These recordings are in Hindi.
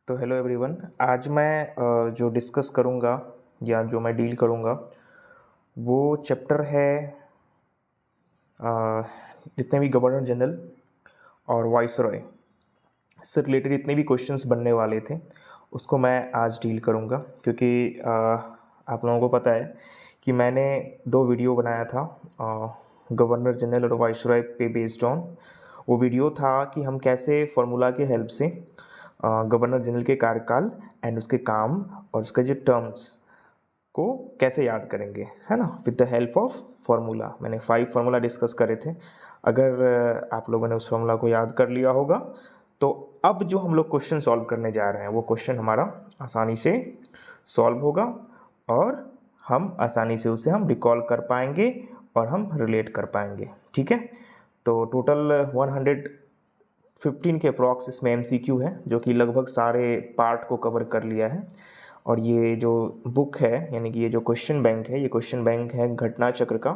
तो हेलो एवरीवन, आज मैं जो डिस्कस करूँगा या जो मैं डील करूँगा वो चैप्टर है जितने भी गवर्नर जनरल और वाइसरॉय से रिलेटेड जितने भी क्वेश्चंस बनने वाले थे उसको मैं आज डील करूँगा। क्योंकि आप लोगों को पता है कि मैंने 2 वीडियो बनाया था गवर्नर जनरल और वाइसरॉय पे बेस्ड ऑन। वो वीडियो था कि हम कैसे फार्मूला के हेल्प से गवर्नर जनरल के कार्यकाल एंड उसके काम और उसके जो टर्म्स को कैसे याद करेंगे, है ना, with the help of formula. मैंने 5 फार्मूला डिस्कस करे थे। अगर आप लोगों ने उस फार्मूला को याद कर लिया होगा तो अब जो हम लोग क्वेश्चन सॉल्व करने जा रहे हैं वो क्वेश्चन हमारा आसानी से सॉल्व होगा और हम आसानी से उसे हम रिकॉल कर पाएंगे और हम रिलेट कर पाएंगे। ठीक है, तो टोटल 115 के अप्रॉक्स इसमें एमसीक्यू है जो कि लगभग सारे पार्ट को कवर कर लिया है। और ये जो बुक है यानी कि ये जो क्वेश्चन बैंक है, ये क्वेश्चन बैंक है घटना चक्र का,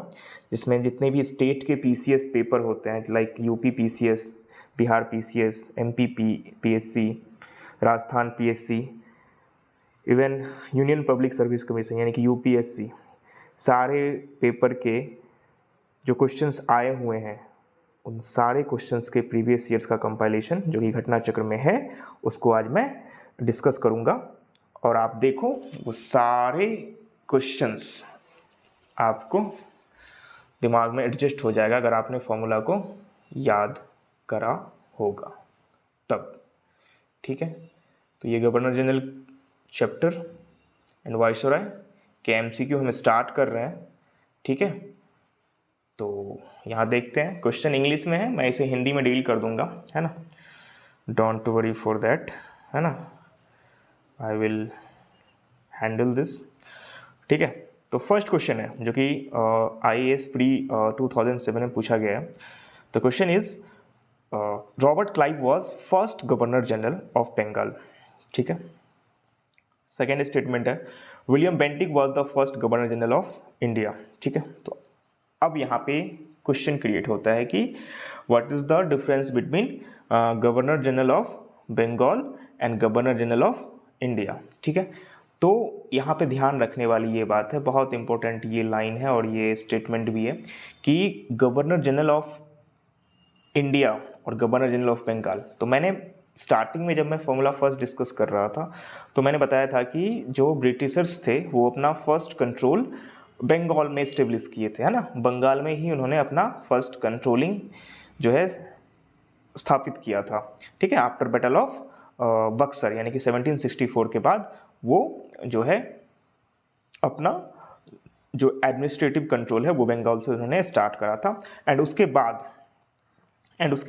जिसमें जितने भी स्टेट के पीसीएस पेपर होते हैं like UP PCS, Bihar PCS, MP PSC, Rajasthan PSC, even union public service commission यानी कि यूपीएससी, सारे पेपर के जो क्वेश्चंस आए हुए हैं उन सारे क्वेश्चंस के प्रीवियस ईयर्स का कंपाइलेशन जो कि घटना चक्र में है उसको आज मैं डिस्कस करूंगा। और आप देखो वो सारे क्वेश्चंस आपको दिमाग में एडजस्ट हो जाएगा अगर आपने फॉर्मूला को याद करा होगा तब। ठीक है, तो ये governor general chapter and viceroy के एमसीक्यू हम स्टार्ट कर रहे हैं। ठीक है, तो यहाँ देखते हैं। क्वेश्चन इंग्लिश में है, मैं इसे हिंदी में डील कर दूंगा, है ना, डोंट वरी फॉर दैट, है ना, आई विल हैंडल दिस। ठीक है, तो फर्स्ट क्वेश्चन है जो कि IAS प्री 2007 में पूछा गया है। तो question is Robert Clive was first governor general of Bengal. ठीक है, सेकेंड स्टेटमेंट है William Bentinck was the first governor general of India. ठीक है, तो अब यहाँ पे क्वेश्चन क्रिएट होता है कि what is the difference between governor general of Bengal and governor general of India. ठीक है, तो यहाँ पे ध्यान रखने वाली ये बात है, बहुत इंपॉर्टेंट ये लाइन है और ये स्टेटमेंट भी है कि गवर्नर जनरल ऑफ इंडिया और गवर्नर जनरल ऑफ बंगाल। तो मैंने स्टार्टिंग में जब मैं फॉर्मूला फर्स्ट डिस्कस कर रहा था तो मैंने बताया था कि जो ब्रिटिशर्स थे वो अपना फर्स्ट कंट्रोल बंगाल में इस्टेब्लिश किए थे, है ना, बंगाल में ही उन्होंने अपना फर्स्ट कंट्रोलिंग जो है स्थापित किया था। ठीक है, आफ्टर बैटल ऑफ बक्सर यानी कि 1764 के बाद वो जो है अपना जो एडमिनिस्ट्रेटिव कंट्रोल है वो बंगाल से उन्होंने स्टार्ट करा था। एंड उसके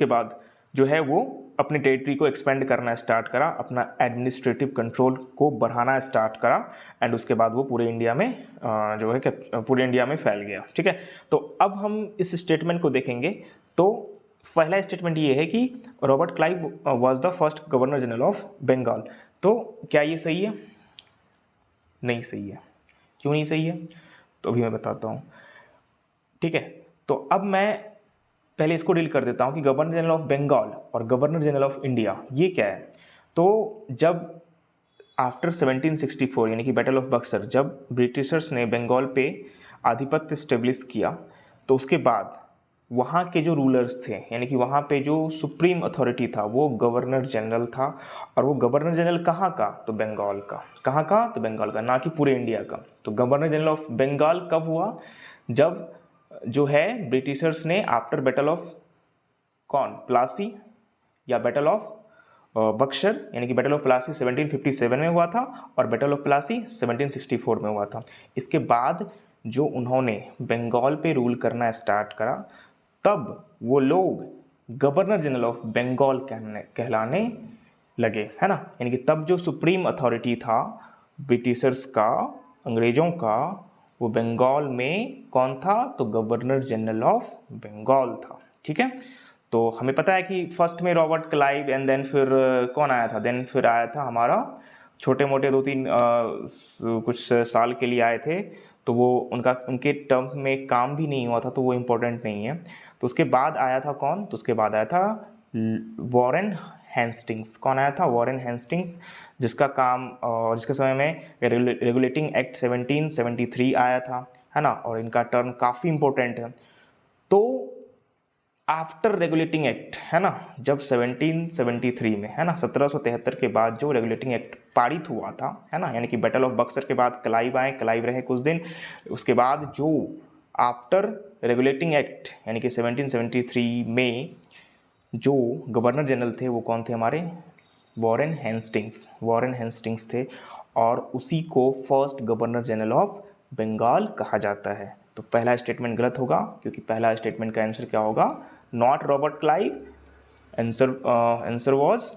बाद जो है वो अपनी टेरिटरी को एक्सपेंड करना स्टार्ट करा, अपना एडमिनिस्ट्रेटिव कंट्रोल को बढ़ाना स्टार्ट करा एंड उसके बाद वो पूरे इंडिया में जो है पूरे इंडिया में फैल गया। ठीक है, तो अब हम इस स्टेटमेंट को देखेंगे। तो पहला स्टेटमेंट ये है कि Robert Clive was the first governor general of Bengal. तो क्या ये सही है? नहीं सही है। क्यों नहीं सही है? तो अभी मैं बताता हूँ। ठीक है, तो अब मैं पहले इसको डील कर देता हूँ कि गवर्नर जनरल ऑफ बंगाल और गवर्नर जनरल ऑफ इंडिया ये क्या है। तो जब आफ्टर 1764 यानी कि बैटल ऑफ बक्सर जब ब्रिटिशर्स ने बंगाल पे आधिपत्य स्टेब्लिश किया तो उसके बाद वहाँ के जो रूलर्स थे यानी कि वहाँ पे जो सुप्रीम अथॉरिटी था वो गवर्नर जनरल था। और वो गवर्नर जनरल कहाँ का? तो बंगाल का। कहाँ का? तो बंगाल का, ना कि पूरे इंडिया का। तो गवर्नर जनरल ऑफ बंगाल कब हुआ? जब जो है ब्रिटिशर्स ने आफ्टर बैटल ऑफ कौन? प्लासी या बैटल ऑफ बक्सर यानी कि बैटल ऑफ प्लासी 1757 में हुआ था और बैटल ऑफ प्लासी 1764 में हुआ था। इसके बाद जो उन्होंने बंगाल पे रूल करना स्टार्ट करा तब वो लोग गवर्नर जनरल ऑफ बंगाल कहलाने लगे, है ना। यानी कि तब जो सुप्रीम अथॉरिटी था ब्रिटिशर्स का, अंग्रेजों का, वो बंगाल में कौन था? तो गवर्नर जनरल ऑफ बंगाल था। ठीक है, तो हमें पता है कि फर्स्ट में रॉबर्ट क्लाइव एंड देन फिर कौन आया था? देन फिर आया था हमारा छोटे मोटे 2-3 कुछ साल के लिए आए थे, तो वो उनके टर्म में काम भी नहीं हुआ था तो वो इम्पोर्टेंट नहीं है। तो उसके बाद आया था कौन? तो उसके बाद आया था वॉरेन हेस्टिंग्स। कौन आया था? वॉरेन हेस्टिंग्स, जिसका काम जिसके समय में रेगुलेटिंग एक्ट 1773 आया था, है ना, और इनका टर्म काफ़ी इंपॉर्टेंट है। तो आफ्टर रेगुलेटिंग एक्ट, है ना, जब 1773 में, है ना, 1773 के बाद जो रेगुलेटिंग एक्ट पारित हुआ था, है ना, यानी कि बैटल ऑफ बक्सर के बाद क्लाइव आए, क्लाइव रहे कुछ दिन, उसके बाद जो आफ्टर रेगुलेटिंग एक्ट यानी कि 1773 में जो गवर्नर जनरल थे वो कौन थे? हमारे वॉरेन हेस्टिंग्स। वॉरेन हेस्टिंग्स थे, और उसी को first governor general of Bengal कहा जाता है। तो पहला स्टेटमेंट गलत होगा, क्योंकि पहला स्टेटमेंट का आंसर क्या होगा? Not Robert Clive. Answer was,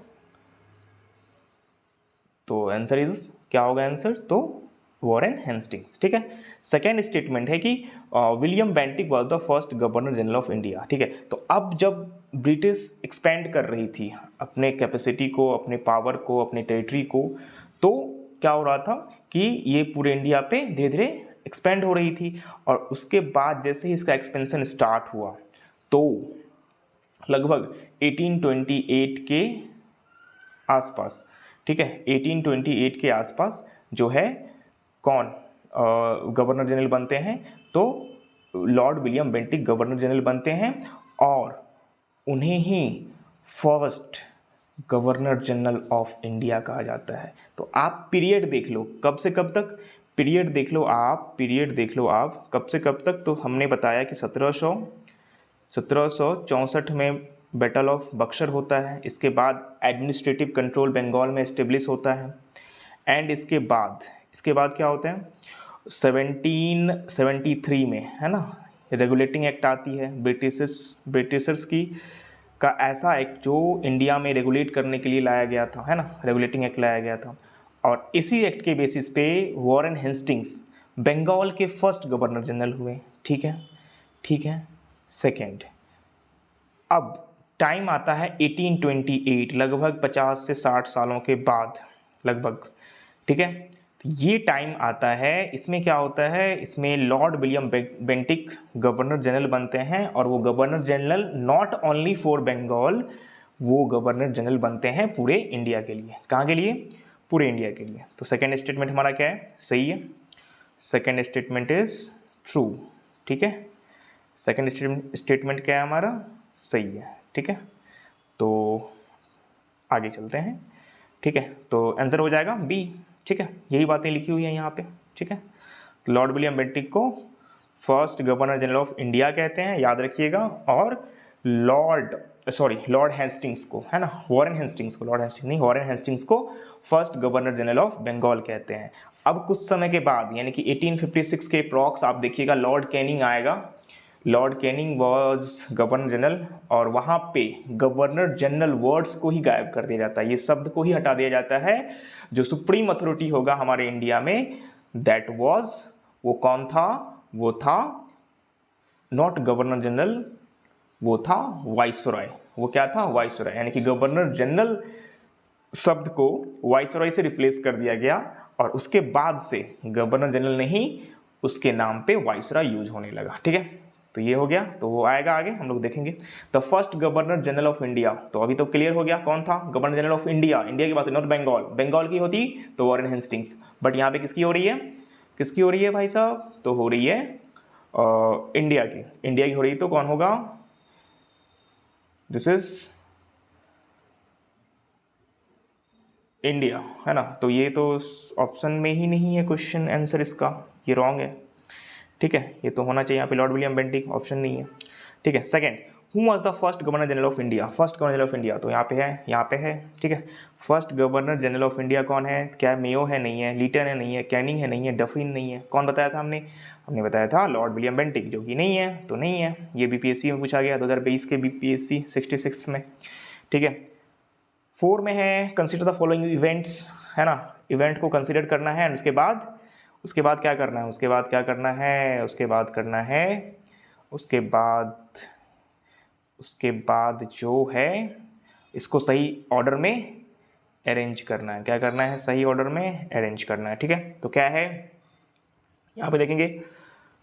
तो आंसर इज क्या होगा आंसर? तो वॉरेन हेस्टिंग्स। ठीक है। सेकेंड स्टेटमेंट है कि William Bentinck was the first governor general of India. ठीक है। तो अब जब ब्रिटिश एक्सपेंड कर रही थी अपने कैपेसिटी को, अपने पावर को, अपने टेरिटरी को, तो क्या हो रहा था कि ये पूरे इंडिया पे धीरे धीरे एक्सपेंड हो रही थी, और उसके बाद जैसे ही इसका एक्सपेंशन स्टार्ट हुआ तो लगभग 1828 के आसपास, ठीक है, 1828 के आसपास जो है कौन गवर्नर जनरल बनते हैं? तो Lord William Bentinck governor general बनते हैं, और उन्हें ही first governor general of India कहा जाता है। तो आप पीरियड देख लो, कब से कब तक? पीरियड देख लो आप, पीरियड देख लो आप, कब से कब तक? तो हमने बताया कि 1764 में बैटल ऑफ बक्सर होता है, इसके बाद एडमिनिस्ट्रेटिव कंट्रोल बंगाल में इस्टेब्लिश होता है, एंड इसके बाद क्या होता है? 1773 में, है ना, रेगुलेटिंग एक्ट आती है, ब्रिटिशर्स की का ऐसा एक्ट जो इंडिया में रेगुलेट करने के लिए लाया गया था, है ना, रेगुलेटिंग एक्ट लाया गया था, और इसी एक्ट के बेसिस पे वॉरेन हेस्टिंग्स बंगाल के फर्स्ट गवर्नर जनरल हुए। ठीक है, ठीक है। सेकेंड, अब टाइम आता है 1828, लगभग 50 से 60 सालों के बाद लगभग। ठीक है, तो ये टाइम आता है, इसमें क्या होता है? इसमें Lord William Bentinck governor general बनते हैं, और वो governor general not only for Bengal, वो गवर्नर जनरल बनते हैं पूरे इंडिया के लिए। कहाँ के लिए? पूरे इंडिया के लिए। तो सेकेंड स्टेटमेंट हमारा क्या है? सही है, सेकेंड स्टेटमेंट इज ट्रू। ठीक है, सेकेंड स्टेटमेंट क्या है हमारा? सही है। ठीक है, तो आगे चलते हैं। ठीक है, तो आंसर हो जाएगा बी। ठीक है, यही बातें लिखी हुई हैं यहाँ पे। ठीक है, तो लॉर्ड विलियम बेंटिक को first governor general of India कहते हैं, याद रखिएगा, और लॉर्ड हेस्टिंग्स को, है ना, वॉरेन हेस्टिंग्स को, लॉर्ड हेस्टिंग्स नहीं, वॉरेन हेस्टिंग्स को first governor general of Bengal कहते हैं। अब कुछ समय के बाद, यानी कि 1856 के अप्रॉक्स, आप देखिएगा लॉर्ड कैनिंग आएगा। Lord Canning was governor general, और वहाँ पे गवर्नर जनरल वर्ड्स को ही गायब कर दिया जाता है, ये शब्द को ही हटा दिया जाता है। जो सुप्रीम अथॉरिटी होगा हमारे इंडिया में, दैट वॉज, वो कौन था? वो था नॉट गवर्नर जनरल, वो था वाइसरॉय। वो क्या था? वाइसरॉय, यानी कि गवर्नर जनरल शब्द को वाइसरॉय से रिप्लेस कर दिया गया, और उसके बाद से गवर्नर जनरल नहीं, उसके नाम पे वाइसरॉय यूज होने लगा। ठीक है, तो ये हो गया, तो वो आएगा आगे हम लोग देखेंगे। The first governor general of India, तो अभी तो क्लियर हो गया कौन था governor general of India. India की बात है, नॉट बंगाल। बंगाल की होती तो वॉरेन हेस्टिंग्स, बट यहाँ पे किसकी हो रही है? किसकी हो रही है भाई साहब? तो हो रही है इंडिया की। इंडिया की हो रही तो कौन होगा? दिस इज इंडिया, है ना। तो ये तो ऑप्शन में ही नहीं है क्वेश्चन आंसर इसका, ये रॉन्ग है। ठीक है, ये तो होना चाहिए यहाँ पे लॉर्ड विलियम बेंटिक, ऑप्शन नहीं है। ठीक है, second, who was the first governor general of India? First governor general of India तो यहाँ पे है, यहाँ पे है। ठीक है, first governor general of India कौन है? क्या मेयो है? नहीं है। लीटन है? नहीं है। कैनिंग है? नहीं है। डफिन नहीं है। कौन बताया था हमने? हमने बताया था लॉर्ड विलियम बेंटिक, जो कि नहीं है, तो नहीं है। ये बीपीएससी में पूछा गया 2023 के बीपीएससी 66 में। ठीक है, 4 में है कंसिडर द फॉलोइंग इवेंट्स, है ना, इवेंट को कंसिडर करना है, उसके बाद क्या करना है? उसके बाद क्या करना है? उसके बाद करना है, उसके बाद जो है इसको सही ऑर्डर में अरेंज करना है। क्या करना है? सही ऑर्डर में अरेंज करना है। ठीक है, तो क्या है यहाँ पे देखेंगे,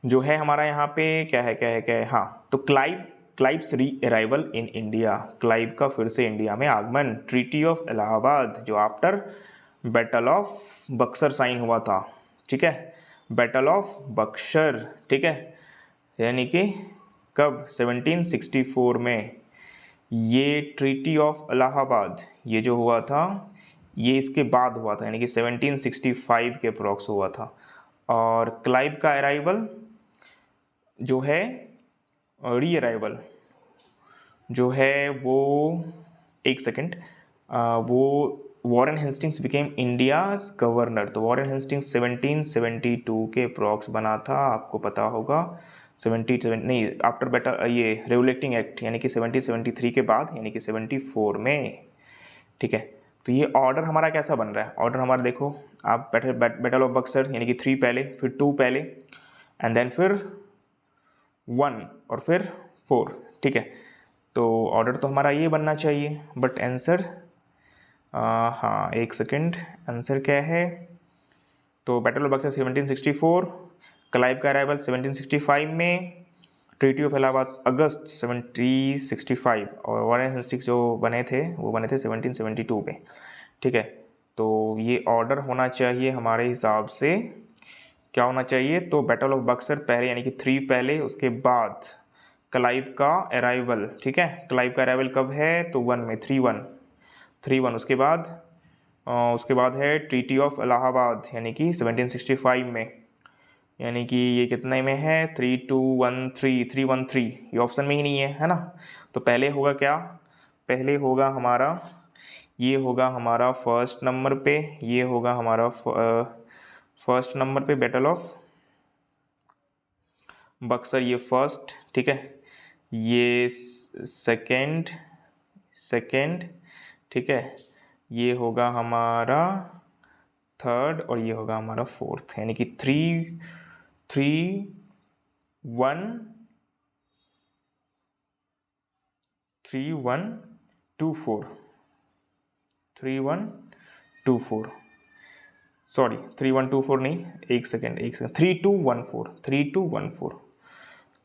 जो है हमारा यहाँ पे क्या है, हाँ, तो क्लाइव क्लाइव्स री अराइवल इन इंडिया, क्लाइव का फिर से इंडिया में आगमन। ट्रीटी ऑफ इलाहाबाद जो after battle of Buxar sign हुआ था, ठीक है, बैटल ऑफ बक्सर, ठीक है, यानी कि कब, 1764 में। ये ट्रीटी ऑफ इलाहाबाद ये जो हुआ था ये इसके बाद हुआ था, यानी कि 1765 के अप्रॉक्स हुआ था। और क्लाइव का अराइवल जो है, री अराइवल जो है वो, एक सेकेंड, वो Warren Hastings became India's governor. तो वॉरेन हेस्टिंग्स 1772 के अप्रॉक्स बना था, आपको पता होगा। 77 नहीं, आफ्टर बैटल ये रेगुलेटिंग एक्ट यानी कि 1773 के बाद, यानी कि 74 में, ठीक है। तो ये ऑर्डर हमारा कैसा बन रहा है, ऑर्डर हमारा देखो आप, बैटल ऑफ बक्सर यानी कि 3 पहले, फिर 2 पहले, एंड देन फिर 1 और फिर 4, ठीक है। तो ऑर्डर तो हमारा ये बनना चाहिए, बट आंसर, हाँ एक सेकेंड, आंसर क्या है। तो बैटल ऑफ बक्सर 1764, क्लाइव का अराइवल 1765 में, ट्रीटी ऑफ इलाहाबाद अगस्त 1765, और वॉरेन हेस्टिंग्स जो बने थे वो बने थे 1772 में, ठीक है। तो ये ऑर्डर होना चाहिए हमारे हिसाब से, क्या होना चाहिए, तो बैटल ऑफ बक्सर पहले यानी कि 3 पहले, उसके बाद क्लाइव का अराइवल, ठीक है। क्लाइव का अराइवल कब है, तो 1 में, 3-1, उसके बाद है ट्रीटी ऑफ इलाहाबाद यानी कि 1765 में, यानी कि ये कितने में है, 3-2-1-3, ये ऑप्शन में ही नहीं है ना। तो पहले होगा क्या, पहले होगा हमारा, ये होगा हमारा फर्स्ट नंबर पे, ये होगा हमारा फर्स्ट नंबर पे बैटल ऑफ बक्सर, ये फर्स्ट, ठीक है, ये सेकंड, ठीक है, ये होगा हमारा थर्ड, और ये होगा हमारा फोर्थ, यानी कि 3-1-2-4, 3-1-2-4, सॉरी 3-1-2-4 नहीं, एक सेकेंड,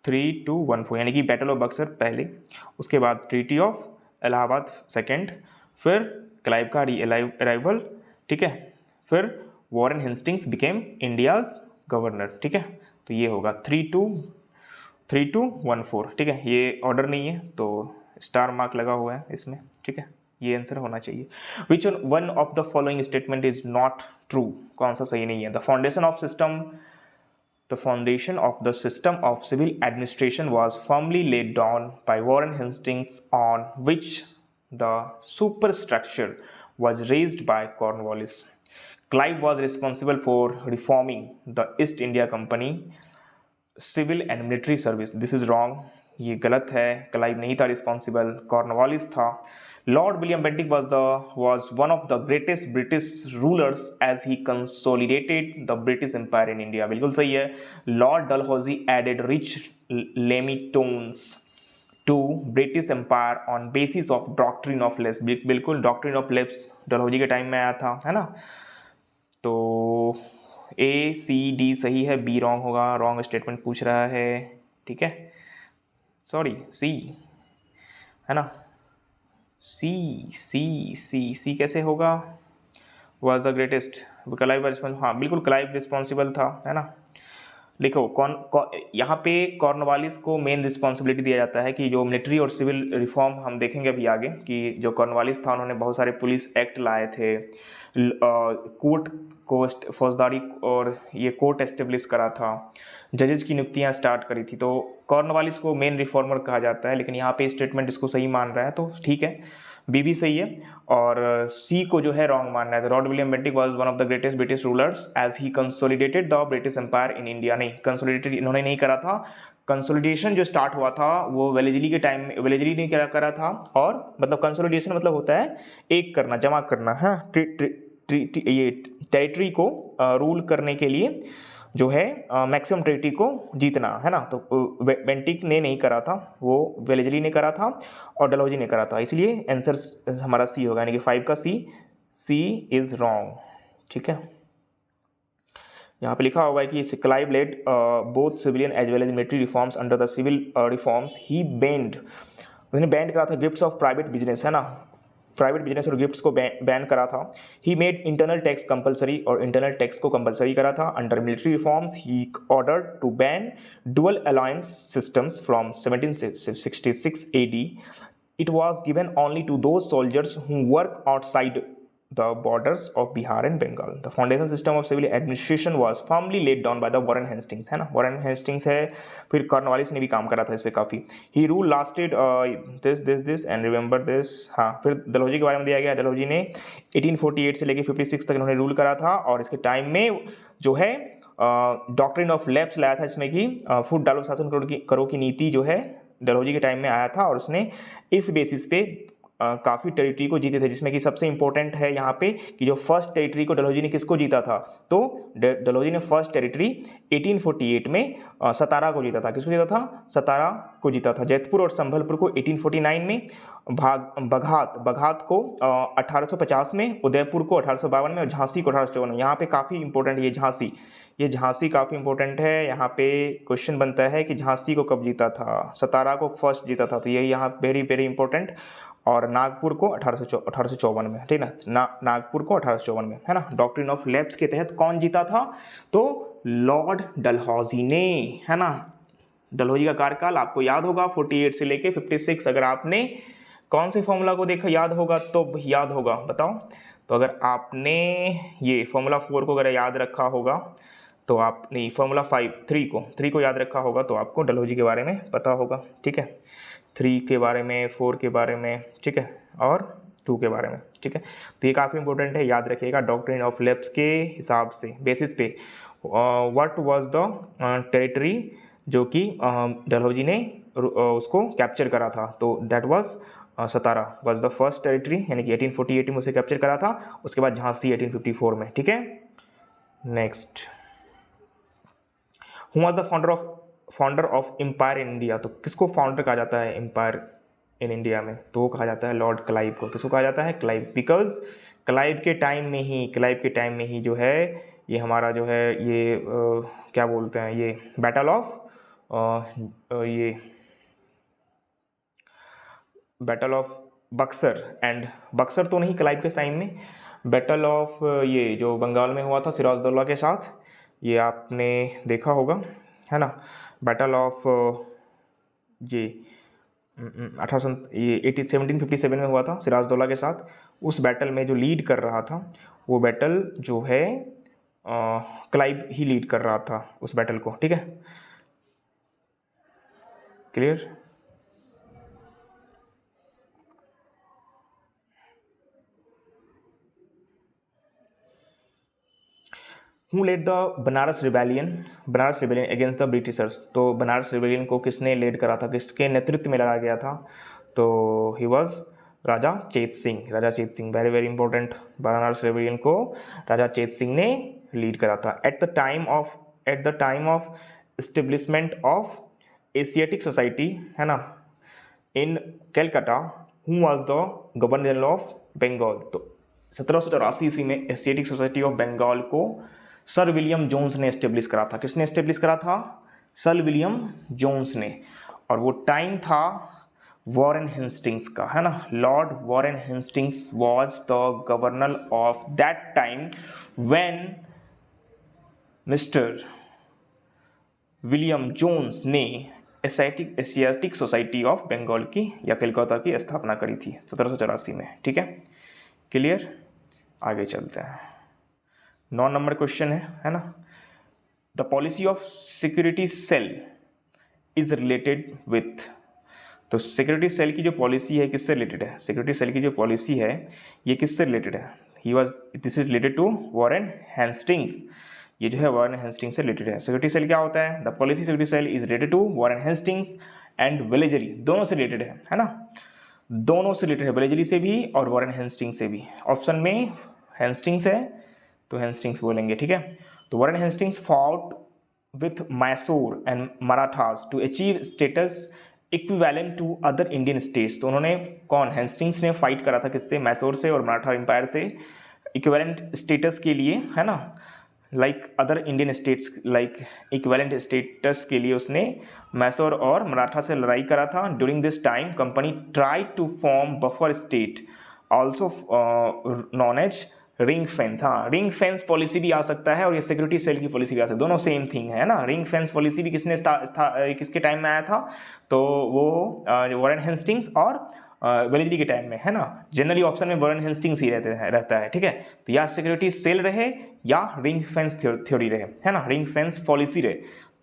3-2-1-4, यानी कि बैटल ऑफ बक्सर पहले, उसके बाद ट्रीटी ऑफ इलाहाबाद सेकंड, फिर क्लाइव का अराइवल, ठीक है, फिर Warren Hastings became India's governor, ठीक है। तो ये होगा 3-2-1-4, ठीक है। ये ऑर्डर नहीं है तो स्टार मार्क लगा हुआ है इसमें, ठीक है, ये आंसर होना चाहिए। विच one of the following statement is not true, कौन सा सही नहीं है। The foundation of the system of civil administration was firmly laid down by Warren Hastings, on which the superstructure was raised by Cornwallis. Clive was responsible for reforming the East India Company civil and military service. This is wrong, ये गलत है, क्लाइव नहीं था रिस्पॉन्सिबल, कॉर्नवालिस था। Lord William Bentinck was one of the greatest British rulers as he consolidated the British Empire in India। बिल्कुल सही है। Lord Dalhousie added rich lemitones to British Empire on basis of doctrine of lapse। बिल्कुल doctrine of lapse डलहौजी के टाइम में आया था, है ना। तो A-C-D सही है, बी रॉन्ग होगा, रॉन्ग स्टेटमेंट पूछ रहा है, ठीक है, सॉरी सी, है ना, सी कैसे होगा, was the greatest, Clive responsible, हाँ बिल्कुल क्लाइव रिस्पॉन्सिबल था, है ना। लिखो यहाँ पे कॉर्नवालिस को मेन रिस्पॉन्सिबिलिटी दिया जाता है कि जो मिलिट्री और सिविल रिफॉर्म हम देखेंगे अभी आगे, कि जो कॉर्नवालिस था उन्होंने बहुत सारे पुलिस एक्ट लाए थे, कोर्ट को फौजदारी और ये कोर्ट एस्टेब्लिश करा था, जजेस की नियुक्तियाँ स्टार्ट करी थी। तो कॉर्नवालिस को मेन रिफॉर्मर कहा जाता है, लेकिन यहाँ पे स्टेटमेंट इसको सही मान रहा है तो ठीक है, बी भी सही है। और सी को जो है रॉन्ग मान रहा है। Lord William Bentinck was one of the greatest British rulers as he consolidated the British empire in India. नहीं, कंसोलिडेटेड इन्होंने नहीं करा था, कंसोलिडेशन जो स्टार्ट हुआ था वो वेलेजली के टाइम में, वेलेजली ने क्या करा था, और मतलब कंसोलिडेशन मतलब होता है एक करना, जमा करना, हाँ, ये टेरिटरी को रूल करने के लिए जो है मैक्सिमम टेरिटरी को जीतना, है ना। तो बेंटिक ने नहीं करा था, वो वेलेजली ने करा था और डलहौजी ने करा था, इसलिए आंसर हमारा सी होगा, यानी कि 5 का सी इज रॉन्ग, ठीक है। यहाँ पे लिखा हुआ है कि Clive led both civilian as well as military reforms under the civil reforms he banned, उसने बैंड करा था गिफ्ट्स ऑफ प्राइवेट बिजनेस, है ना, प्राइवेट बिजनेस और गिफ्ट्स को बैन करा था। He made internal tax compulsory, और इंटरनल टैक्स को कंपलसरी करा था। Under military reforms he ordered to ban dual alliance systems from 1766 AD. It was given only to those soldiers who work outside the borders of Bihar and Bengal. The foundation system of civil administration was firmly laid down by the Warren Hastings, है ना, Warren Hastings है, फिर कॉर्नवालिस ने भी काम करा था इस पे काफ़ी। He rule lasted this and remember this। हाँ, फिर डलहौजी के बारे में दिया गया। डलहौजी ने 1848 से लेकर 56 तक इन्होंने रूल करा था, और इसके टाइम में जो है डॉक्ट्रिन ऑफ लैप्स लाया था, इसमें कि फूट डालो शासन करो की नीति जो है डलहौजी के टाइम में आया था, और उसने इस बेसिस पे काफ़ी टेरिटरी को जीते थे, जिसमें कि सबसे इंपॉर्टेंट है यहाँ पे कि जो फर्स्ट टेरिटरी को डलहौजी ने किसको जीता था, तो डलहौजी ने फर्स्ट टेरिटरी 1848 में सतारा को जीता था। किसको जीता था? सतारा को जीता था। जैतपुर और संभलपुर को 1849 में, बघात को 1850 में, उदयपुर को 1852 में, और झांसी को 1854 में। यहाँ पे काफ़ी इंपॉर्टेंट ये झांसी काफ़ी इंपॉर्टेंट है। यहाँ पे क्वेश्चन बनता है कि झांसी को कब जीता था, सतारा को फर्स्ट जीता था, तो ये यहाँ वेरी वेरी इंपॉर्टेंट। और नागपुर को 1854 में, ठीक ना, नागपुर को 1854 में, है ना। डॉक्ट्रिन ऑफ लैप्स के तहत कौन जीता था? तो लॉर्ड डलहौजी ने, है ना। डलहौजी का कार्यकाल आपको याद होगा 48 से लेके 56। अगर आपने कौन से फॉर्मूला को देखा याद होगा तो याद होगा, बताओ। तो अगर आपने ये फॉर्मूला 4 को अगर याद रखा होगा तो आप नहीं, फॉर्मूला 3 को याद रखा होगा तो आपको डलहौजी के बारे में पता होगा, ठीक है। 3 के बारे में, 4 के बारे में, ठीक है, और 2 के बारे में, ठीक है। तो ये काफ़ी इंपॉर्टेंट है, याद रखिएगा। डॉक्ट्रिन ऑफ लैप्स के हिसाब से, बेसिस पे, व्हाट वाज द टेरिटरी जो कि डलहौजी ने उसको कैप्चर करा था, तो that was Satara was the first territory, यानी कि 1848 में उसे कैप्चर करा था। उसके बाद झांसी 1854 में, ठीक है। Next, who was the founder of empire in India? तो किसको फाउंडर कहा जाता है एम्पायर इन इंडिया में? तो वो कहा जाता है लॉर्ड क्लाइव को। किसको कहा जाता है? क्लाइव। बिकॉज क्लाइव के टाइम में ही जो है ये हमारा जो है ये क्या बोलते हैं, ये battle of Buxar, and Buxar तो नहीं, क्लाइव के टाइम में बैटल ऑफ ये जो बंगाल में हुआ था सिराजुद्दौला के साथ, ये आपने देखा होगा, है ना। बैटल ऑफ ये 1757 में हुआ था सिराजुद्दौला के साथ। उस बैटल में जो लीड कर रहा था, वो बैटल जो है क्लाइव ही लीड कर रहा था उस बैटल को, ठीक है। Clear? Who led the Banaras rebellion against the Britishers? तो बनारस रिबेलियन को किसने लेड करा था, किसके नेतृत्व में लड़ा गया था? तो ही was Raja Chet Singh. Very very important. Banaras rebellion को राजा चेत सिंह ने लीड करा था। At the time of establishment of Asiatic Society, है ना, in Calcutta, who was the governor general of Bengal? तो 1784 ईस्वी में एशियाटिक सोसाइटी ऑफ बंगाल को सर विलियम जोन्स ने एस्टेब्लिश करा था। किसने एस्टेब्लिश करा था? सर विलियम जोन्स ने। और वो टाइम था वॉरेन हेस्टिंग्स का, है ना। Lord Warren Hastings was the governor of that time when mister William Jones ने एशियाटिक सोसाइटी ऑफ बंगाल की या कलकत्ता की स्थापना करी थी 1784 में, ठीक है। क्लियर? आगे चलते हैं। 9 नंबर क्वेश्चन है ना। The policy of security cell is related with? तो सिक्योरिटी सेल की जो पॉलिसी है किससे रिलेटेड है? सिक्योरिटी सेल की जो पॉलिसी है ये किससे रिलेटेड है? This is related to Warren Hastings. ये जो है वॉरेन हेस्टिंग्स से रिलेटेड है। सिक्योरिटी सेल क्या होता है? The policy security cell is related to Warren Hastings and Wellesley, दोनों से रिलेटेड है ना। दोनों से रिलेटेड है, वेलेजरी से भी और वॉरेन हेस्टिंग्स से भी। ऑप्शन में हेस्टिंग्स है तो हेस्टिंग्स बोलेंगे, ठीक है। तो Warren Hastings fought with Mysore and Marathas to achieve status equivalent to other Indian states. तो उन्होंने हेस्टिंग्स ने फाइट करा था किससे? मैसूर से और मराठा एम्पायर से, इक्विवेलेंट स्टेटस के लिए, है ना। Like other Indian states like equivalent status के लिए उसने मैसूर और मराठा से लड़ाई करा था। During this time company try to form buffer state also known as ring fence. हाँ, रिंग फेंस पॉलिसी भी आ सकता है और ये सिक्योरिटी सेल की पॉलिसी भी आ सकती है, दोनों सेम थिंग है ना। रिंग फेंस पॉलिसी भी किसके टाइम में आया था, तो वो वॉरेन हेस्टिंग्स और वेलेस्ली के टाइम में, है ना। जनरली ऑप्शन में वॉरेन हेस्टिंग्स ही रहता है, ठीक है। तो या सिक्योरिटी सेल रहे या रिंग फेंस थ्योरी रहे, है ना, रिंग फेंस पॉलिसी रहे,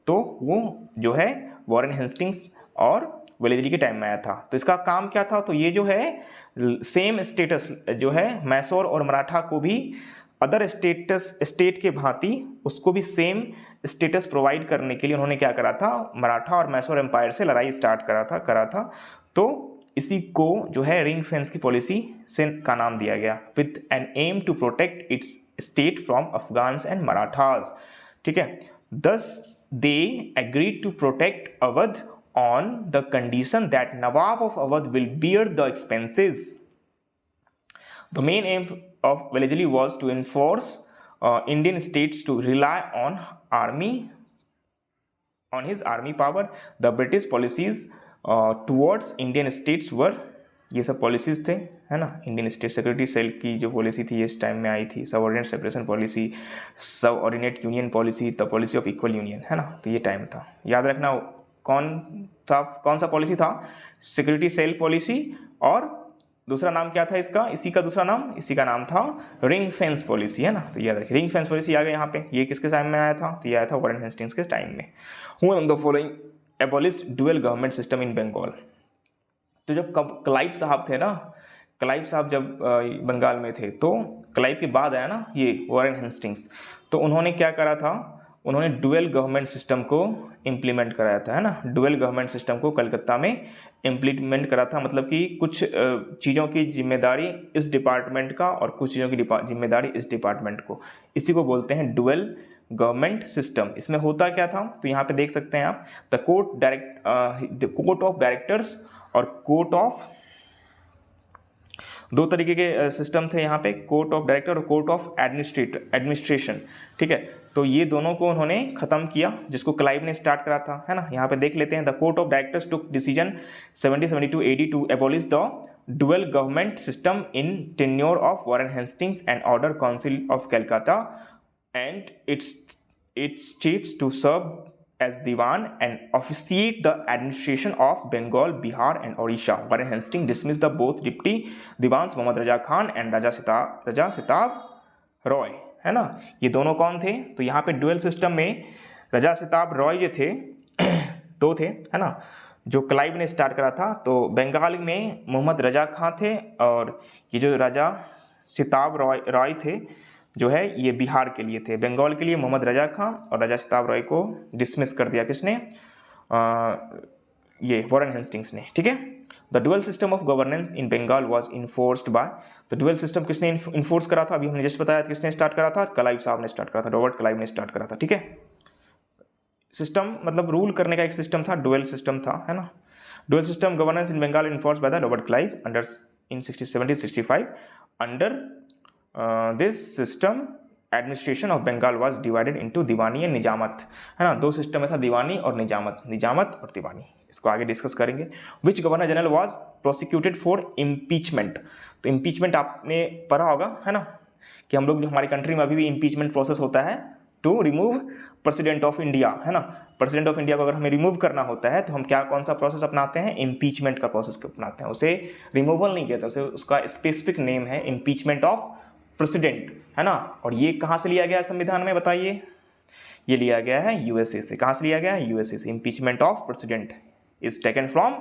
तो वो जो है वॉरेन हेस्टिंग्स और वेलेस्ली के टाइम में आया था। तो इसका काम क्या था, तो ये जो है सेम स्टेटस जो है मैसूर और मराठा को भी अदर स्टेट के भांति उसको भी सेम स्टेटस प्रोवाइड करने के लिए उन्होंने क्या करा था, मराठा और मैसूर एम्पायर से लड़ाई स्टार्ट करा था। तो इसी को जो है रिंग फेंस की पॉलिसी से का नाम दिया गया, with an aim to protect its state from Afghans and Marathas, ठीक है। Thus they agreed to protect Awadh on the condition that Nawab of Awadh will bear the expenses. The main aim of Wellesley was to enforce Indian states to rely on his army power. The British policies towards Indian states were, ये सब पॉलिसीज थे, है ना। इंडियन स्टेट सिक्योरिटी सेल की जो पॉलिसी थी इस टाइम में आई थी, subordinate separation policy, subordinate union policy, the policy of equal union, है ना। तो ये टाइम था, याद रखना कौन सा पॉलिसी था, सिक्योरिटी सेल पॉलिसी, और दूसरा नाम क्या था इसका, इसी का नाम था रिंग फेंस पॉलिसी, है ना। तो याद रखिए रिंग फेंस पॉलिसी आ गई यहाँ पे। ये किसके टाइम में आया था, तो ये आया था वॉरेन हेस्टिंग्स के टाइम में। Who among the following abolished dual government system in Bengal. तो जब क्लाइव साहब थे ना, क्लाइव साहब जब बंगाल में थे, तो क्लाइव के बाद आया ना ये वॉरेन हेस्टिंग्स, तो उन्होंने क्या करा था, उन्होंने डुअल गवर्नमेंट सिस्टम को इम्प्लीमेंट कराया था, है ना। डुअल गवर्नमेंट सिस्टम को कलकत्ता में इम्प्लीमेंट करा था, मतलब कि कुछ चीज़ों की जिम्मेदारी इस डिपार्टमेंट का और कुछ चीज़ों की जिम्मेदारी इस डिपार्टमेंट को, इसी को बोलते हैं डुअल गवर्नमेंट सिस्टम। इसमें होता क्या था, तो यहाँ पे देख सकते हैं आप, द कोर्ट ऑफ डायरेक्टर्स और कोर्ट ऑफ, दो तरीके के सिस्टम थे यहाँ पे, कोर्ट ऑफ डायरेक्टर और कोर्ट ऑफ एडमिनिस्ट्रेशन, ठीक है। तो ये दोनों को उन्होंने खत्म किया, जिसको क्लाइव ने स्टार्ट करा था, है ना। यहाँ पे देख लेते हैं, the court of directors took decision 1772 AD to abolish the dual government system in tenure of Warren Hastings and order council of Calcutta and its chiefs to serve as Diwan and officiate the administration of Bengal, Bihar and Odisha. Warren Hastings dismissed the both deputy Diwans Muhammad Raja Khan and Raja Sitab Roy, है ना। ये दोनों कौन थे, तो यहाँ पे डुअल सिस्टम में राजा सिताब रॉय जो थे दो थे, है ना, जो क्लाइव ने स्टार्ट करा था। तो बंगाल में मोहम्मद रजा खां थे, और ये जो राजा सिताब रॉय थे जो है ये बिहार के लिए थे। बंगाल के लिए मोहम्मद रजा खां और राजा सिताब रॉय को डिसमिस कर दिया किसने, ये वॉरेन हेस्टिंग्स ने, ठीक है। The dual system of governance in Bengal was enforced by, तो डुअल सिस्टम किसने इन्फोर्स करा था, अभी हमने जस्ट बताया किसने स्टार्ट करा था, क्लाइव साहब ने स्टार्ट करा था, रॉबर्ट क्लाइव ने स्टार्ट करा था, ठीक है। सिस्टम मतलब रूल करने का एक सिस्टम था, डुअल सिस्टम था, है ना। Dual system governance in Bengal enforced by the Robert Clive under in 1765 under this system administration of Bengal was divided into diwani and nizamat, है ना। दो सिस्टम में था, दीवानी और निजामत और दीवानी, इसको आगे डिस्कस करेंगे। Which governor general was prosecuted for impeachment, तो इम्पीचमेंट आपने पढ़ा होगा, है ना, कि हम लोग हमारी कंट्री में अभी भी इम्पीचमेंट प्रोसेस होता है to remove president of India, है ना। प्रेसिडेंट ऑफ इंडिया को अगर हमें रिमूव करना होता है तो हम कौन सा प्रोसेस अपनाते हैं, इम्पीचमेंट का प्रोसेस अपनाते हैं। उसे रिमूवल नहीं कहते, उसे उसका स्पेसिफिक नेम है इम्पीचमेंट ऑफ प्रेसिडेंट, है ना। और ये कहाँ से लिया गया संविधान में, बताइए, ये लिया गया है यूएसए से। कहाँ से लिया गया है, यूएसए से। Impeachment of president is taken from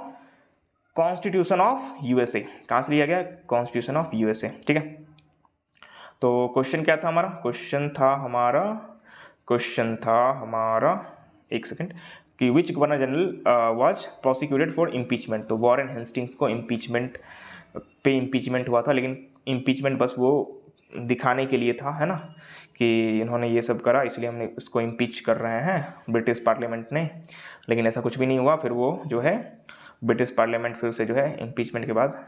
constitution of USA. कहाँ से लिया गया, कॉन्स्टिट्यूशन ऑफ यूएसए, ठीक है। तो क्वेश्चन क्या था हमारा, क्वेश्चन था हमारा एक सेकंड, कि which governor general was prosecuted for impeachment. तो वॉरेन हेस्टिंग्स को इम्पीचमेंट हुआ था, लेकिन इम्पीचमेंट बस वो दिखाने के लिए था, है ना, कि इन्होंने ये सब करा इसलिए हमने उसको इम्पीच कर रहे हैं ब्रिटिश पार्लियामेंट ने, लेकिन ऐसा कुछ भी नहीं हुआ। फिर वो जो है ब्रिटिश पार्लियामेंट फिर से जो है इम्पीचमेंट के बाद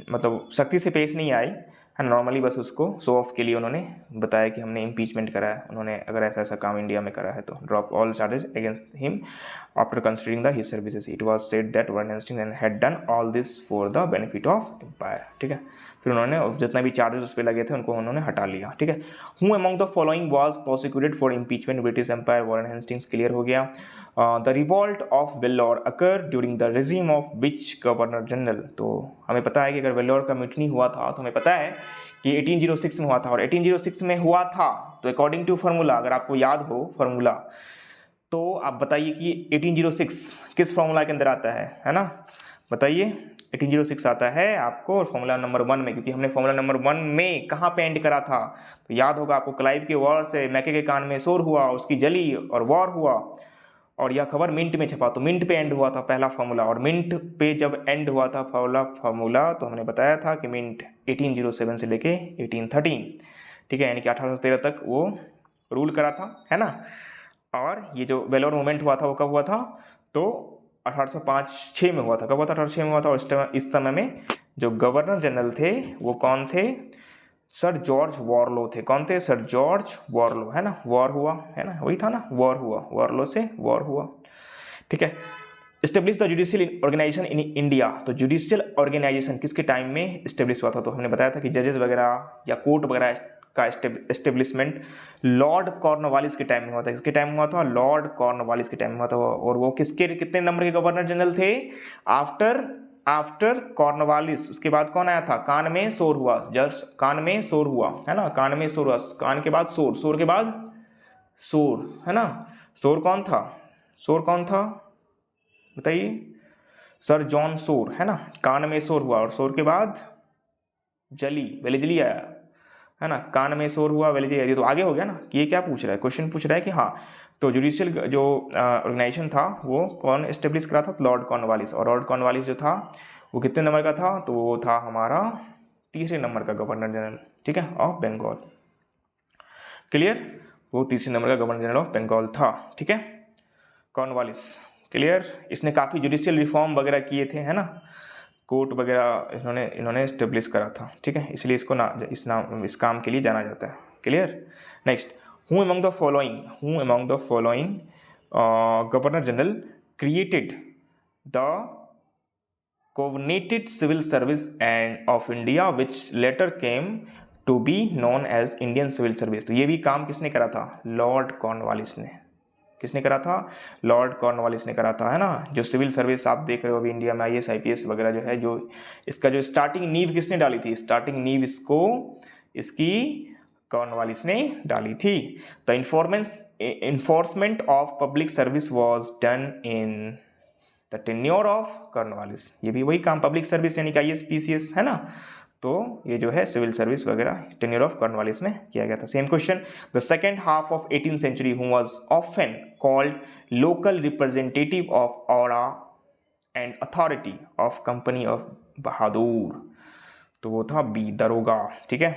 मतलब सख्ती से पेश नहीं आई, है, नॉर्मली बस उसको शो ऑफ के लिए उन्होंने बताया कि हमने इम्पीचमेंट करा है, उन्होंने अगर ऐसा ऐसा काम इंडिया में करा है तो drop all charges against him after considering the his services. It was said that Warren Hastings had done all this for the benefit of empire. ठीक है, फिर उन्होंने जितना भी चार्जेस उस पर लगे थे उनको उन्होंने हटा लिया। ठीक है, who among the following was prosecuted for impeachment British empire, Warren Hastings clear हो गया। The revolt of Vellore occur during the regime of which governor general. तो हमें पता है कि अगर वेल्लोर का म्यूटनी हुआ था तो हमें पता है कि 1806 में हुआ था, और 1806 में हुआ था तो अकॉर्डिंग टू फार्मूला, अगर आपको याद हो फार्मूला, तो आप बताइए कि 1806 किस फार्मूला के अंदर आता है ना, बताइए। 1806 आता है आपको फार्मूला नंबर 1 में, क्योंकि हमने फार्मूला नंबर 1 में कहाँ पे एंड करा था, तो याद होगा आपको, क्लाइव के वॉर से मैके के कान में शोर हुआ, उसकी जली और वॉर हुआ, और यह खबर मिंट में छपा, तो मिंट पे एंड हुआ था पहला फार्मूला, और मिंट पे जब एंड हुआ था फार्मूला तो हमने बताया था कि मिंट 1807 से लेके 1813, ठीक है, यानी कि 1813 तक वो रूल करा था, है ना। और ये जो वेलोर मूवमेंट हुआ था वो कब हुआ था, तो 1805-6 में हुआ था। कब हुआ था? 1806 में हुआ था। और इस समय में जो गवर्नर जनरल थे वो कौन थे? सर जॉर्ज वॉरलो थे। कौन थे? सर जॉर्ज वॉरलो, है ना। वॉर हुआ, है ना, वही था ना, वॉर हुआ, वॉरलो से वॉर हुआ, ठीक है। Establish the judicial organisation in India. तो जुडिशियल ऑर्गेनाइजेशन किसके टाइम में इस्टेब्लिश हुआ था? तो हमने बताया था कि जजेस वगैरह या कोर्ट वगैरह का इस्टेब्लिशमेंट लॉर्ड कॉर्नवालिस के टाइम में हुआ था। किसके टाइम में हुआ था? लॉर्ड कॉर्नवालिस के टाइम में हुआ था। और वो किसके कितने नंबर के गवर्नर जनरल थे? आफ्टर कॉर्नवालिस उसके बाद कौन आया था? कान में शोर हुआ, जस्ट कान में शोर हुआ, है ना, कान में शोर हुआ, कान के बाद शोर, शोर के बाद शोर, है ना। शोर कौन था? शोर कौन था बताइए? सर जॉन शोर, है ना। कान में शोर हुआ और शोर के बाद जली, वेलेजली आया, है ना। कान में शोर हुआ, वेलेजली आया। ये तो आगे हो गया ना कि ये क्या पूछ रहा है, क्वेश्चन पूछ रहा है कि हाँ, तो जुडिशियल जो ऑर्गेनाइजेशन था वो कौन एस्टेब्लिश करा था? Lord Cornwallis. और लॉर्ड कॉर्नवालिस जो था वो कितने नंबर का था? तो वो था हमारा तीसरे नंबर का गवर्नर जनरल, ठीक है, ऑफ बंगाल। क्लियर? वो तीसरे नंबर का गवर्नर जनरल ऑफ बंगाल था, ठीक है, कॉर्नवालिस। क्लियर? इसने काफ़ी जुडिशियल रिफॉर्म वगैरह किए थे, है ना, कोर्ट वगैरह इन्होंने इस्टेब्लिश करा था, ठीक है, इसलिए इसको इस काम के लिए जाना जाता है। Clear? Next, who among the following governor general created the covenanted civil service and of India which later came to be known as Indian Civil Service। तो ये भी काम किसने करा था? लॉर्ड कॉर्नवालिस ने। किसने करा था? लॉर्ड कॉर्नवालिस ने करा था, है ना। जो सिविल सर्विस आप देख रहे हो अभी इंडिया में, IAS IPS वगैरह जो है, जो इसका जो स्टार्टिंग नींव किसने डाली थी? स्टार्टिंग नींव इसकी कॉर्नवालिस ने डाली थी। The enforcement of public service was done in the tenure of Cornwallis. ये भी वही काम, पब्लिक सर्विस यानी कि IAS PCS, है ना। तो ये जो है सिविल सर्विस वगैरह टेन्योर ऑफ कॉर्नवालिस में किया गया था। Same question, the second half of 18th century who was often called local representative of aura and authority of company of Bahadur. तो वो था बी, दरोगा, ठीक है।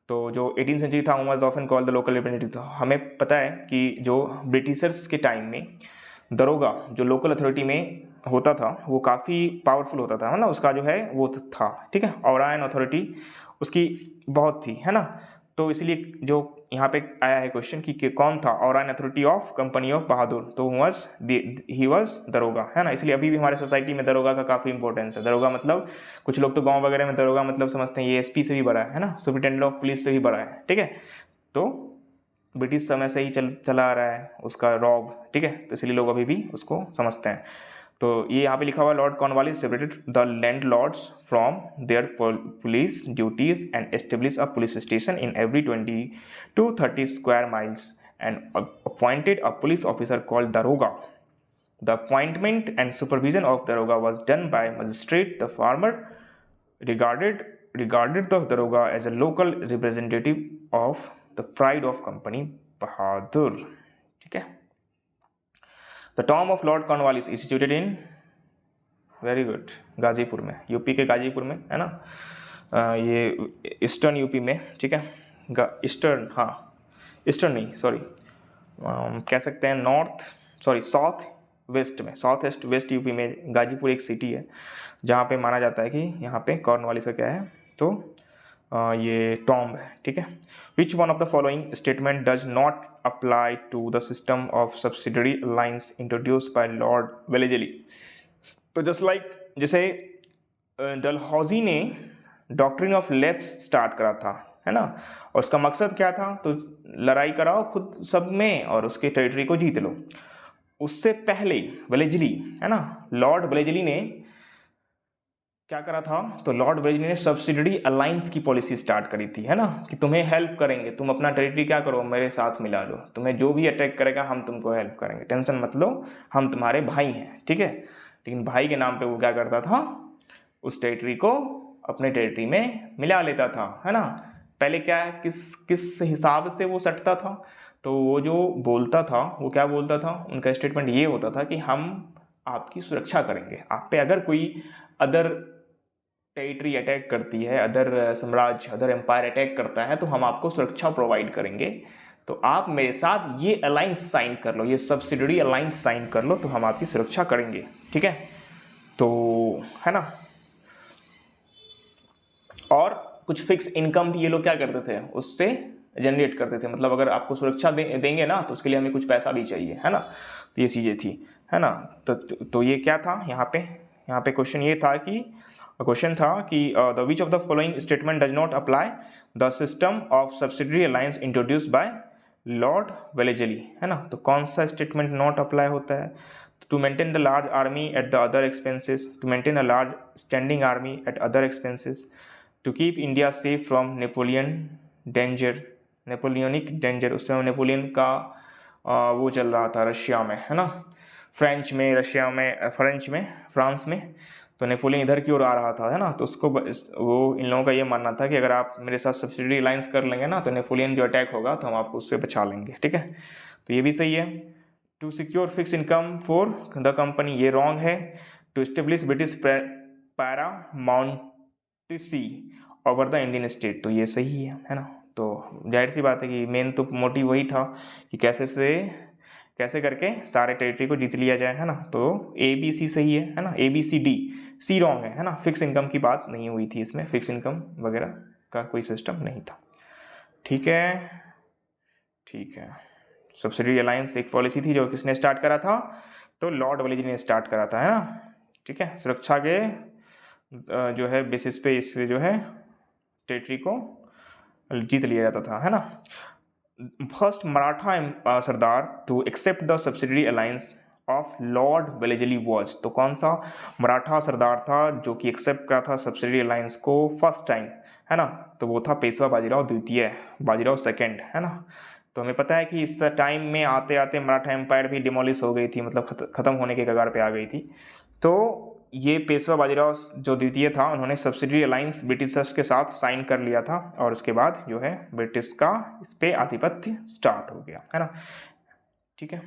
तो जो 18th सेंचुरी था, who was often called the local representative. हमें पता है कि जो ब्रिटिशर्स के टाइम में दरोगा जो लोकल अथॉरिटी में होता था वो काफ़ी पावरफुल होता था, है ना, उसका जो है वो था, ठीक है, ऑरायन अथॉरिटी उसकी बहुत थी, है ना। तो इसलिए जो यहाँ पे आया है क्वेश्चन कि कौन था aura and authority of company of Bahadur, तो ही वाज दरोगा, है ना। इसलिए अभी भी हमारे सोसाइटी में दरोगा का काफ़ी इंपॉर्टेंस है। दरोगा मतलब कुछ लोग तो गाँव वगैरह में दरोगा मतलब समझते हैं ये SP से भी बड़ा है ना, सुपरिटेंडेंट ऑफ पुलिस से भी बड़ा है, ठीक है। तो ब्रिटिश समय से ही चला आ रहा है उसका रॉब, ठीक है, तो इसलिए लोग अभी भी उसको समझते हैं। तो ये यहाँ पे लिखा हुआ, Lord Cornwallis separated the landlords from their police duties and establish a police station in every 20 to 30 square miles and appointed a police officer called daroga. The appointment and supervision of daroga was done by magistrate. The farmer regarded the daroga as a local representative of the pride of company Bahadur, ठीक है। The tomb of Lord Cornwallis is situated in very good Ghazipur में, यूपी के गाजीपुर में, है ना। ये ईस्टर्न यूपी में, ठीक है, ईस्टर्न, हाँ ईस्टर्न नहीं, सॉरी, कह सकते हैं साउथ वेस्ट में, साउथ वेस्ट यूपी में गाजीपुर एक सिटी है जहाँ पे माना जाता है कि यहाँ पे कॉर्नवालिस का क्या है, तो ये टॉम्ब है, ठीक है। Which one of the following statement does not apply to the system of subsidiary alliance introduce by lord Wellesley. तो जस्ट लाइक जैसे डलहौजी ने डॉक्ट्रिन ऑफ लेफ्ट स्टार्ट करा था, है ना, और उसका मकसद क्या था, तो लड़ाई कराओ खुद सब में और उसके टेरिटरी को जीत लो। उससे पहले वेलेजली, है ना, लॉर्ड वेलेजली ने क्या करा था, तो लॉर्ड वेलेजली ने सब्सिडरी अलायंस की पॉलिसी स्टार्ट करी थी, है ना, कि तुम्हें हेल्प करेंगे, तुम अपना टेरिटरी क्या करो, मेरे साथ मिला लो, तुम्हें जो भी अटैक करेगा हम तुमको हेल्प करेंगे, टेंशन मत लो, हम तुम्हारे भाई हैं, ठीक है। लेकिन भाई के नाम पे वो क्या करता था, उस टेरिटरी को अपने टेरिटरी में मिला लेता था, है ना। पहले क्या किस किस हिसाब से वो सटता था, तो वो जो बोलता था वो क्या बोलता था, उनका स्टेटमेंट ये होता था कि हम आपकी सुरक्षा करेंगे, आप पे अगर कोई अदर टेरिटरी अटैक करती है, अदर साम्राज्य, अदर एम्पायर अटैक करता है, तो हम आपको सुरक्षा प्रोवाइड करेंगे, तो आप मेरे साथ ये अलायंस साइन कर लो, ये सब्सिडरी अलायंस साइन कर लो, तो हम आपकी सुरक्षा करेंगे, ठीक है। तो है ना, और कुछ फिक्स इनकम भी ये लोग क्या करते थे, उससे जनरेट करते थे, मतलब अगर आपको सुरक्षा देंगे ना, तो उसके लिए हमें कुछ पैसा भी चाहिए, है ना, तो ये चीज़ें थी, है ना। तो ये क्या था यहाँ पे क्वेश्चन ये था कि the which of the following statement does not apply the system of subsidiary alliance introduce by lord Wellesley, है ना। तो कौन सा स्टेटमेंट नॉट अप्लाई होता है, to maintain the large army at the other expenses, to maintain a large standing army at other expenses, to keep India safe from Napoleonic danger. उस टाइम नेपोलियन का वो चल रहा था रशिया में, है ना, फ्रांस में, तो नेपोलियन इधर की ओर आ रहा था, है ना, तो उसको वो इन लोगों का ये मानना था कि अगर आप मेरे साथ सब्सिडरी अलायंस कर लेंगे ना, तो नेपोलियन जो अटैक होगा तो हम आपको उससे बचा लेंगे, ठीक है। तो ये भी सही है। To secure fix income for the company, ये रॉन्ग है। To establish British paramountcy over the Indian state, तो ये सही है ना। तो जाहिर सी बात है कि मेन तो मोटिव वही था कि कैसे करके सारे टेरिटरी को जीत लिया जाए, है ना। तो ए बी सी सही है ना, A B C D, C wrong है ना। फिक्स इनकम की बात नहीं हुई थी इसमें, फिक्स इनकम वगैरह का कोई सिस्टम नहीं था, ठीक है। सब्सिडरी अलायंस एक पॉलिसी थी जो किसने स्टार्ट करा था, तो लॉर्ड वेलेजली ने स्टार्ट करा था, है ना, ठीक है। सुरक्षा के जो है बेसिस पे इस जो है टेरिटरी को जीत लिया जाता था, है ना। First Maratha sardar to accept the subsidiary alliance of lord Wellesley was, तो कौन सा मराठा सरदार था जो कि एक्सेप्ट करा था सब्सिडरी अलायंस को फर्स्ट टाइम, है ना, तो वो था पेशवा बाजीराव द्वितीय, बाजीराव सेकेंड, है ना। तो हमें पता है कि इस टाइम में आते आते मराठा एम्पायर भी डिमोलिश हो गई थी, मतलब खत्म होने के कगार पे आ गई थी। तो ये पेशवा बाजीराव जो द्वितीय था, उन्होंने सब्सिडरी अलायंस ब्रिटिशर्स के साथ साइन कर लिया था, और उसके बाद जो है ब्रिटिश का इस पे आधिपत्य स्टार्ट हो गया, है ना, ठीक है।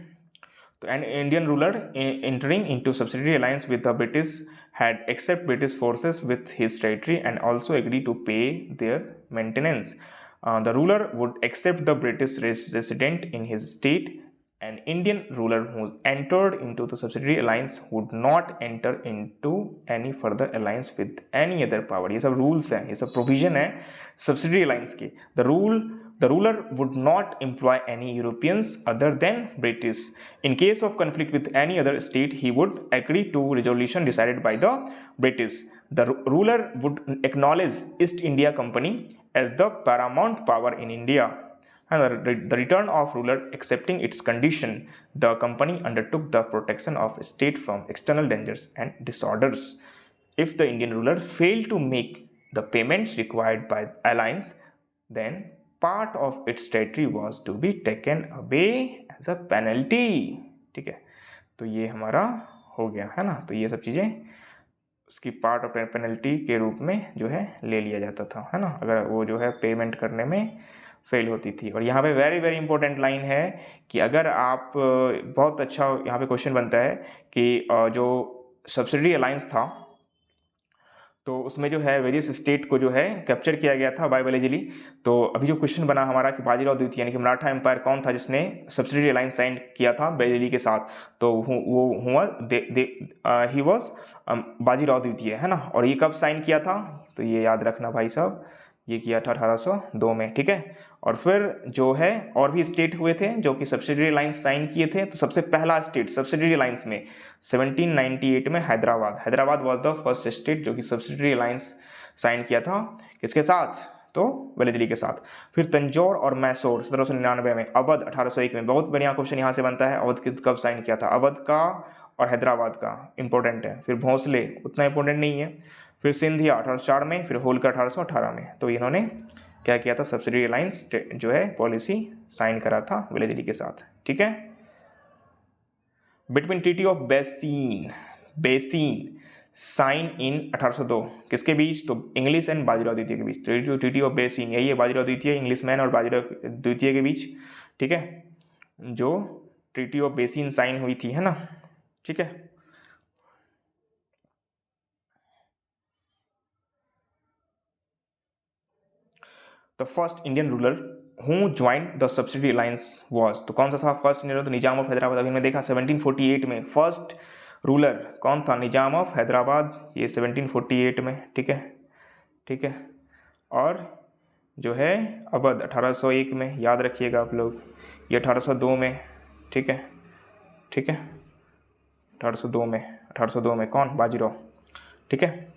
तो an Indian ruler entering into subsidiary alliance with the British had accept British forces with his territory and also agree to pay their maintenance. The ruler would accept the British resident in his state. An Indian ruler who entered into the subsidiary alliance would not enter into any further alliance with any other power. ये सब rules हैं, ये सब provision है subsidiary alliance की. The ruler would not employ any Europeans other than British. In case of conflict with any other state, he would agree to resolution decided by the British. The ruler would acknowledge East India Company as the paramount power in India. And the return of ruler accepting its condition, the company undertook the protection of state from external dangers and disorders. If the Indian ruler failed to make the payments required by alliance, then part of its territory was to be taken away as a penalty, ठीक है। तो ये हमारा हो गया, है ना। तो ये सब चीज़ें उसकी पार्ट ऑफ पेनल्टी के रूप में जो है ले लिया जाता था, है ना, अगर वो जो है पेमेंट करने में फेल होती थी। और यहाँ पे वेरी वेरी इंपॉर्टेंट लाइन है कि अगर आप बहुत अच्छा यहाँ पे क्वेश्चन बनता है कि जो सब्सिडरी अलायंस था, तो उसमें जो है वेरियस स्टेट को जो है कैप्चर किया गया था बाय वेलेजली। तो अभी जो क्वेश्चन बना हमारा कि बाजीराव द्वितीय यानी कि मराठा एम्पायर कौन था जिसने सब्सिडरी अलायंस साइन किया था वेलेजली के साथ, तो वो हुआ ही वॉज बाजीराव द्वितीय, है ना। और ये कब साइन किया था, तो ये याद रखना भाई साहब, ये किया था 1802 में, ठीक है। और फिर जो है और भी स्टेट हुए थे जो कि सब्सिडरी लाइंस साइन किए थे। तो सबसे पहला स्टेट सब्सिडरी लाइंस में 1798 में Hyderabad was the first state जो कि सब्सिडरी लाइंस साइन किया था। किसके साथ? तो नई दिल्ली के साथ। फिर तंजौर और मैसूर 1799 में। अवध 1801 में। बहुत बढ़िया क्वेश्चन यहाँ से बनता है, अवध कब साइन किया था? अवध का और हैदराबाद का इंपॉर्टेंट है। फिर भोंसले उतना इंपॉर्टेंट नहीं है। फिर सिंधिया 1804 में। फिर होलकर 1818 में। तो इन्होंने क्या किया था? सब्सिडरी लाइंस जो है पॉलिसी साइन करा था नई दिल्ली के साथ, ठीक है। Between treaty of Bassein sign in 1802 किसके बीच? तो इंग्लिश एंड बाजीराव द्वितीय के बीच। ट्रीटी ऑफ बेसीन यही है, बाजीराव द्वितीय इंग्लिशमैन और बाजीराव द्वितीय के बीच, ठीक है, जो ट्रीटी ऑफ बेसीन साइन हुई थी, है ना, ठीक है। The first Indian ruler who joined the subsidy alliance was, तो कौन सा था फर्स्ट इंडियन? तो निजाम ऑफ हैदराबाद। अभी मैं देखा 1748 में फर्स्ट रूलर कौन था? निजाम ऑफ हैदराबाद, ये 1748 में, ठीक है, ठीक है। और जो है अवध 1801 में, याद रखिएगा आप लोग। ये 1802 में, ठीक है, ठीक है, 1802 में कौन? बाजीराव, ठीक है,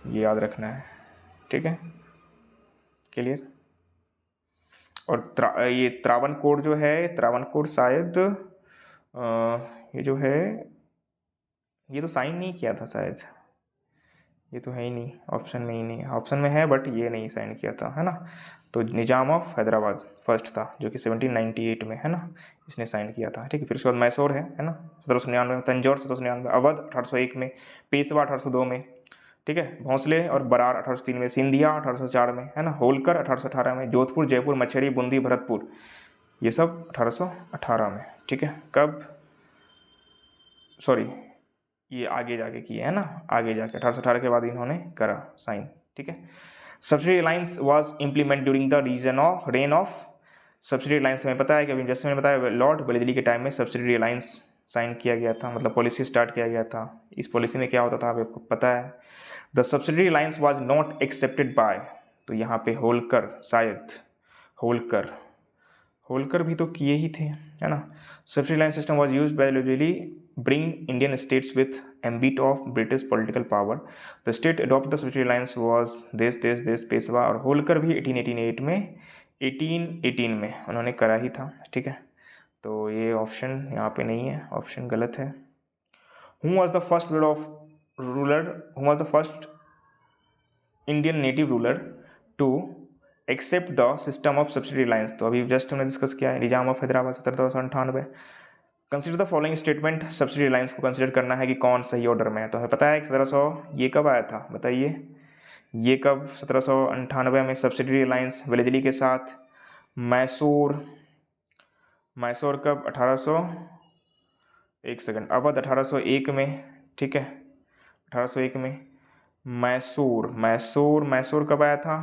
ये याद रखना है, ठीक है, क्लियर। और ये त्रावणकोर जो है, त्रावणकोर शायद ये जो है ये तो साइन नहीं किया था शायद, ये तो है ही नहीं, ऑप्शन में ही नहीं, ऑप्शन में है बट ये नहीं साइन किया था, है ना। तो निजाम ऑफ हैदराबाद फर्स्ट था जो कि 1798 में, है ना, इसने साइन किया था, ठीक है। फिर उसके बाद मैसूर है ना, 1799 में। तंजौर 1799, अवध 1801 में, पेशवा 1802 में, ठीक है। भोंसले और बरार 1803 में, सिंधिया 1804 में, है ना, होलकर 1818 में, जोधपुर, जयपुर, मछली, बूंदी, भरतपुर, ये सब 1818 में, ठीक है। कब? सॉरी, ये आगे जाके किए, है ना, आगे जाके 1818 के बाद इन्होंने करा साइन, ठीक है। Subsidy alliance was implement during the rain of subsidy alliance में पता है कि अभी जैसे मैंने बताया लॉर्ड वेलेस्ली के टाइम में सब्सिडी अलायंस साइन किया गया था, मतलब पॉलिसी स्टार्ट किया गया था। इस पॉलिसी में क्या होता था आपको पता है? The subsidy alliance was not accepted by, तो यहाँ पे होलकर, शायद होलकर, होलकर भी तो किए ही थे, है ना। Subsidy line system was used by usually bring Indian states with ambit of British political power. The state adopted the subsidy lines was देश पेशवा और होलकर भी 1888 में 1818 में उन्होंने करा ही था, ठीक है। तो ये ऑप्शन यहाँ पे नहीं है, ऑप्शन गलत है। Who was the first ruler who was the first Indian native ruler to accept the system of subsidy lines? तो अभी जस्ट हमने डिस्कस किया है, Nizam of Hyderabad 1798। Consider the following statement, subsidy lines को कंसिडर करना है कि कौन सही ऑर्डर में है। तो हमें पता है कि 1700 ये कब आया था बताइए, ये कब? 1798 में सब्सिडी लाइन्स वेलेस्ली के साथ। मैसूर, मैसूर कब? 1800, एक सेकंड, अवध 1801 में, ठीक है, 1801 में। मैसूर, मैसूर, मैसूर कब आया था?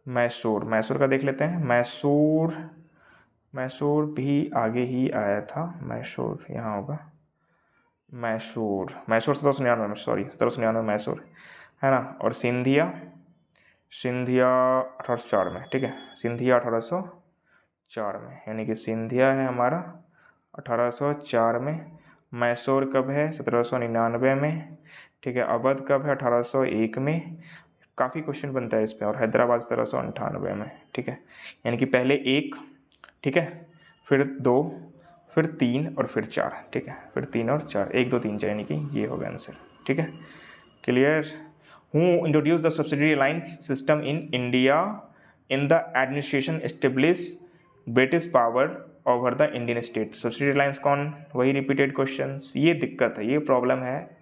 मैसूर, मैसूर का देख लेते हैं। मैसूर, मैसूर भी आगे ही आया था, मैसूर यहाँ होगा, मैसूर, मैसूर 1799 में, सॉरी 1799 मैसूर, है ना। और सिंधिया, सिंधिया 1804 में, ठीक है, सिंधिया 1804 में, यानी कि सिंधिया है हमारा 1804 में। मैसूर कब है? 1799 में, ठीक है। अवध कब है? 1801 में। काफ़ी क्वेश्चन बनता है इस पर। और हैदराबाद 1798 में, ठीक है। यानी कि पहले एक, ठीक है, फिर दो, फिर तीन और फिर चार, ठीक है, फिर तीन और चार, 1 2 3 4, यानी कि ये होगा आंसर, ठीक है, clear. Who introduce the subsidy alliance system in India in the administration establish British power over the Indian state? Subsidy alliance कौन? वही रिपीटेड क्वेश्चन। ये दिक्कत है, ये प्रॉब्लम है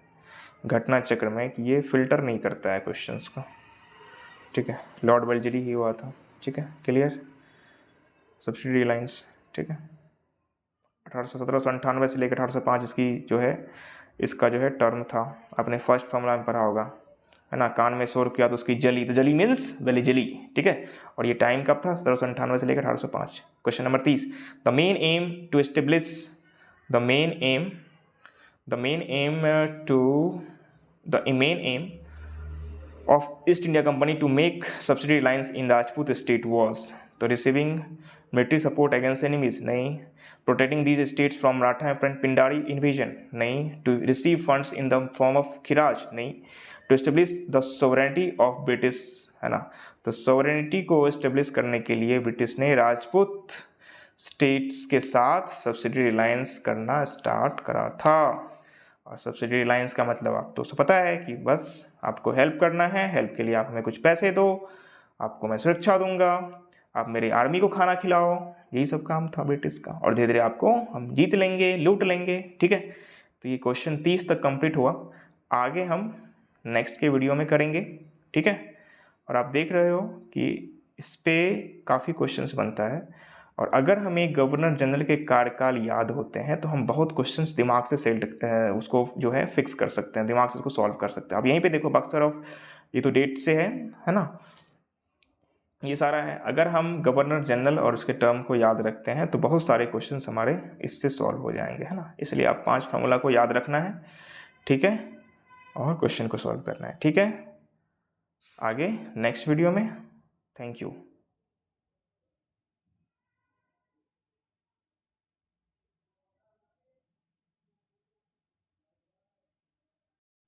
घटना चक्र में कि ये फिल्टर नहीं करता है क्वेश्चंस को, ठीक है। लॉर्ड वेलेस्ली ही हुआ था, ठीक है, क्लियर। सब्सिडी अलायंस, ठीक है, 1798 से लेकर 1805 इसकी जो है, इसका जो है टर्म था। आपने फर्स्ट फॉर्मूला में पढ़ा होगा, है ना। कान में शोर किया तो उसकी जली, तो जली मीन्स वेलेस्ली, ठीक है। और ये टाइम कब था? 1798 से लेकर 1805। Question number 30, the main aim to establish, the main aim, the main aim to, the main aim of East India company to make subsidy lines in Rajput state was, तो receiving military support against enemies, नहीं। Protecting these states from Maratha and Pindari invasion, नहीं। To receive funds in the form of khiraj, नहीं। To establish the sovereignty of British, है ना। तो सोवरेनिटी को एस्टेब्लिश करने के लिए ब्रिटिश ने राजपूत स्टेट्स के साथ सब्सिडी रिलायंस करना स्टार्ट करा था। और सब्सिडी रिलायंस का मतलब आप तो पता है कि बस आपको हेल्प करना है, हेल्प के लिए आप हमें कुछ पैसे दो, आपको मैं सुरक्षा दूंगा, आप मेरी आर्मी को खाना खिलाओ, यही सब काम था ब्रिटिश का। और धीरे धीरे आपको हम जीत लेंगे, लूट लेंगे, ठीक है। तो ये क्वेश्चन 30 तक कंप्लीट हुआ। आगे हम नेक्स्ट के वीडियो में करेंगे, ठीक है। और आप देख रहे हो कि इस पर काफ़ी क्वेश्चंस बनता है, और अगर हमें गवर्नर जनरल के कार्यकाल याद होते हैं तो हम बहुत क्वेश्चंस दिमाग से सेट उसको जो है फिक्स कर सकते हैं, दिमाग से उसको सॉल्व कर सकते हैं। अब यहीं पे देखो बक्सर ऑफ, ये तो डेट से है ना, ये सारा है। अगर हम गवर्नर जनरल और उसके टर्म को याद रखते हैं तो बहुत सारे क्वेश्चंस हमारे इससे सॉल्व हो जाएंगे, है ना। इसलिए आप 5 फार्मूला को याद रखना है, ठीक है, और क्वेश्चन को सॉल्व करना है, ठीक है। आगे नेक्स्ट वीडियो में, थैंक यू।